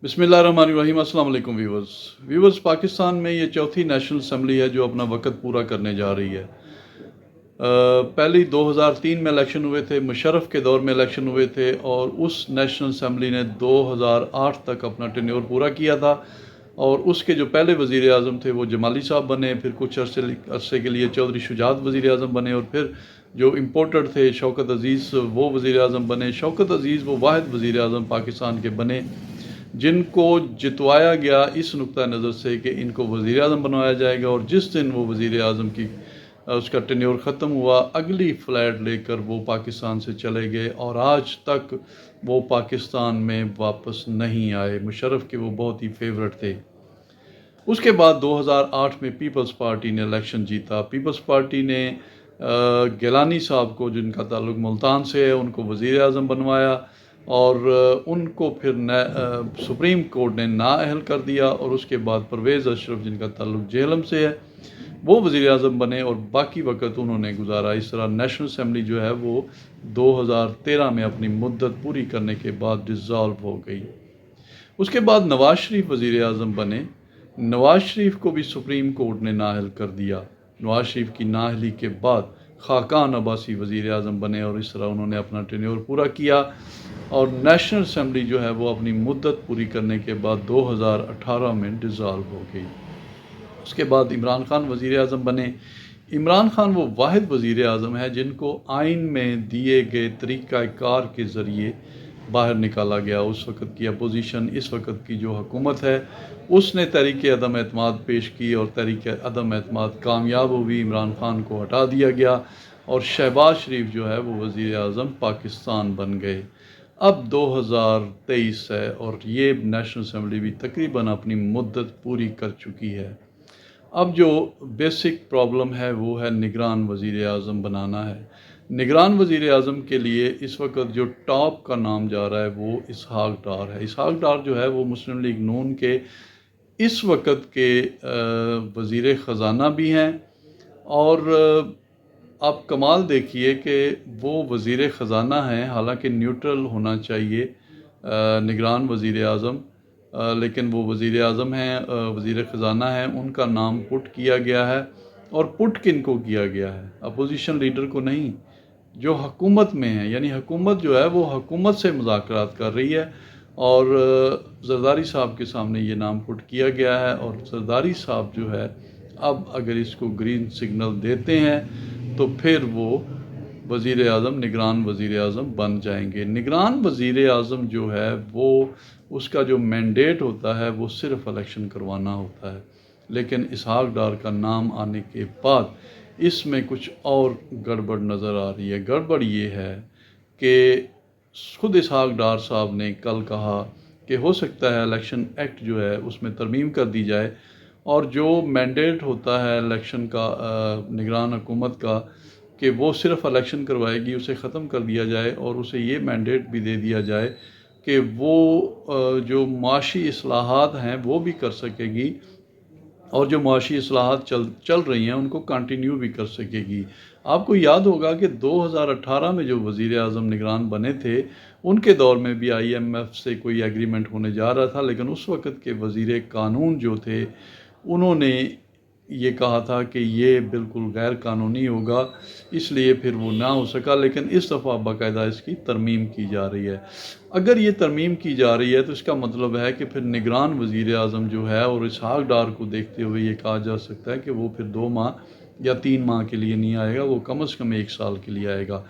बिस्मिल्लाहिर्रहमानिर्रहीम। अस्सलाम वालेकुम व्यूवर्स, पाकिस्तान में ये चौथी नेशनल असम्बली है जो अपना वक्त पूरा करने जा रही है। पहली 2003 में इलेक्शन हुए थे, मुशर्रफ के दौर में इलेक्शन हुए थे और उस नेशनल असम्बली ने 2008 तक अपना टेन्योर पूरा किया था। और उसके जो पहले वज़ीर आज़म थे वो जमाली साहब बने, फिर कुछ अरसे के लिए चौधरी शुजात वज़ीर आज़म बने और फिर जो इम्पोर्टेड थे शौकत अज़ीज़ वो वज़ीर आज़म बने। शौकत अज़ीज़ वो वाहिद वज़ीर आज़म पाकिस्तान के बने जिनको जितवाया गया इस नुक्ता नज़र से कि इनको वज़ीर आज़म बनवाया जाएगा, और जिस दिन वो वज़ीर आज़म की उसका टेन्योर ख़त्म हुआ अगली फ़्लाइट लेकर वो पाकिस्तान से चले गए और आज तक वो पाकिस्तान में वापस नहीं आए। मुशर्रफ के वो बहुत ही फेवरेट थे। उसके बाद 2008 में पीपल्स पार्टी ने इलेक्शन जीता। पीपल्स पार्टी ने गिलानी साहब को, जिनका ताल्लुक मुल्तान से है, उनको वज़ीर आज़म बनवाया और उनको फिर सुप्रीम कोर्ट ने नाअहल कर दिया। और उसके बाद परवेज़ अशरफ, जिनका ताल्लुक जेहलम से है, वो वज़ीर आज़म बने और बाकी वक्त उन्होंने गुजारा। इस तरह नेशनल असम्बली जो है वो 2013 में अपनी मुद्दत पूरी करने के बाद डिज़ॉल्व हो गई। उसके बाद नवाज़ शरीफ वज़ीर आज़म बने। नवाज़ शरीफ को भी सुप्रीम कोर्ट ने नाअहल कर दिया। नवाज़ शरीफ की नाअहली के बाद खाकान अब्बासी वज़ीर आज़म बने और इस तरह उन्होंने अपना टेन्योर पूरा किया और नेशनल असम्बली जो है वो अपनी मुद्दत पूरी करने के बाद 2018 में डिज़ॉल्व हो गई। उसके बाद इमरान खान वज़ीर आज़म बने। इमरान खान वो वाहिद वज़ीर आज़म है जिनको आइन में दिए गए तरीक़ाकार के ज़रिए बाहर निकाला गया। उस वक़्त की अपोजिशन, इस वक़्त की जो हुकूमत है, उसने तहरीक अदम एतमाद पेश की और तहरीक अदम एतमाद कामयाब हुई। इमरान खान को हटा दिया गया और शहबाज शरीफ जो है वो वज़ीर आज़म पाकिस्तान बन गए। अब 2023 है और ये नेशनल असम्बली भी तकरीबन अपनी मुद्दत पूरी कर चुकी है। अब जो बेसिक प्रॉब्लम है वो है निगरान वज़ीर आज़म बनाना है। निगरान वज़ीर आज़म के लिए इस वक्त जो टॉप का नाम जा रहा है वो इसहाक डार है। इसहाक डार जो है वो मुस्लिम लीग नून के इस वक्त के वज़ीर ख़ज़ाना भी हैं और आप कमाल देखिए कि वो वज़ीर ख़ज़ाना हैं, हालांकि न्यूट्रल होना चाहिए निगरान वज़ीर आज़म, लेकिन वो वज़ीर आज़म हैं, वज़ीर ख़ज़ाना हैं। उनका नाम पुट किया गया है और पुट किन को किया गया है? अपोजिशन लीडर को नहीं, जो हुकूमत में है। यानी हुकूमत जो है वो हुकूमत से मुज़ाकरात कर रही है और ज़रदारी साहब के सामने ये नाम पुट किया गया है और ज़रदारी साहब जो है अब अगर इसको ग्रीन सिग्नल देते हैं तो फिर वो वज़ीर आज़म, निगरान वज़ीर आज़म बन जाएंगे। निगरान वज़ीर आज़म जो है वो उसका जो मैंडेट होता है वो सिर्फ़ इलेक्शन करवाना होता है, लेकिन इसहाक डार का नाम आने के बाद इसमें कुछ और गड़बड़ नज़र आ रही है। गड़बड़ ये है कि खुद इसहाक डार साहब ने कल कहा कि हो सकता है इलेक्शन एक्ट जो है उसमें तरमीम कर दी जाए और जो मैंडेट होता है इलेक्शन का निगरान हुकूमत का कि वो सिर्फ़ इलेक्शन करवाएगी, उसे ख़त्म कर दिया जाए और उसे ये मैंडेट भी दे दिया जाए कि वो जो माशी इस्लाहात हैं वो भी कर सकेगी और जो मुआशी इस्लाहात चल रही हैं उनको कंटिन्यू भी कर सकेगी। आपको याद होगा कि 2018 में जो वज़ीर आज़म निगरान बने थे उनके दौर में भी IMF से कोई एग्रीमेंट होने जा रहा था, लेकिन उस वक़्त के वज़ीर कानून जो थे उन्होंने ये कहा था कि ये बिल्कुल गैर कानूनी होगा, इसलिए फिर वो ना हो सका। लेकिन इस दफ़ा बाकायदा इसकी तरमीम की जा रही है। अगर ये तरमीम की जा रही है तो इसका मतलब है कि फिर निगरान वज़ीर आज़म जो है, और इसहाक डार को देखते हुए ये कहा जा सकता है कि वो फिर 2 माह या 3 माह के लिए नहीं आएगा, वो कम से कम 1 साल के लिए आएगा।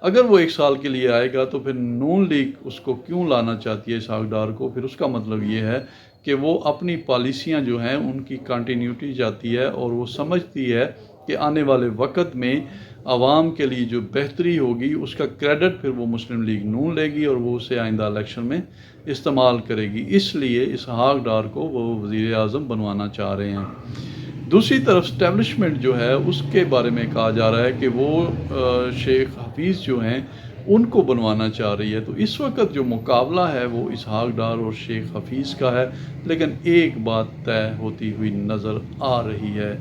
अगर वो 1 साल के लिए आएगा तो फिर नून लीग उसको क्यों लाना चाहती है इसहाक डार को? फिर उसका मतलब ये है कि वो अपनी पॉलिसियाँ जो हैं उनकी कंटिन्यूटी चाहती है और वो समझती है कि आने वाले वक्त में आवाम के लिए जो बेहतरी होगी उसका क्रेडिट फिर वो मुस्लिम लीग नून लेगी और वो उसे आइंदा इलेक्शन में इस्तेमाल करेगी। इसलिए इसहाक डार को वो वज़ीर आज़म बनवाना चाह रहे हैं। दूसरी तरफ स्टैब्लिशमेंट जो है उसके बारे में कहा जा रहा है कि वो शेख हफीज़ जो हैं उनको बनवाना चाह रही है। तो इस वक्त जो मुकाबला है वो इसहाक डार और शेख हफीज़ का है, लेकिन एक बात तय होती हुई नज़र आ रही है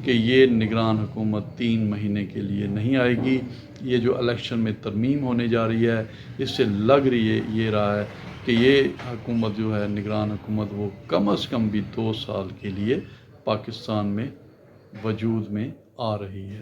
کہ یہ نگران حکومت 3 مہینے کے لیے نہیں آئے گی. یہ جو الیکشن میں ترمیم ہونے جا رہی ہے اس سے لگ یہ رہا ہے کہ یہ حکومت جو ہے نگران حکومت وہ کم از کم بھی 2 سال کے لیے پاکستان میں وجود میں آ رہی ہے.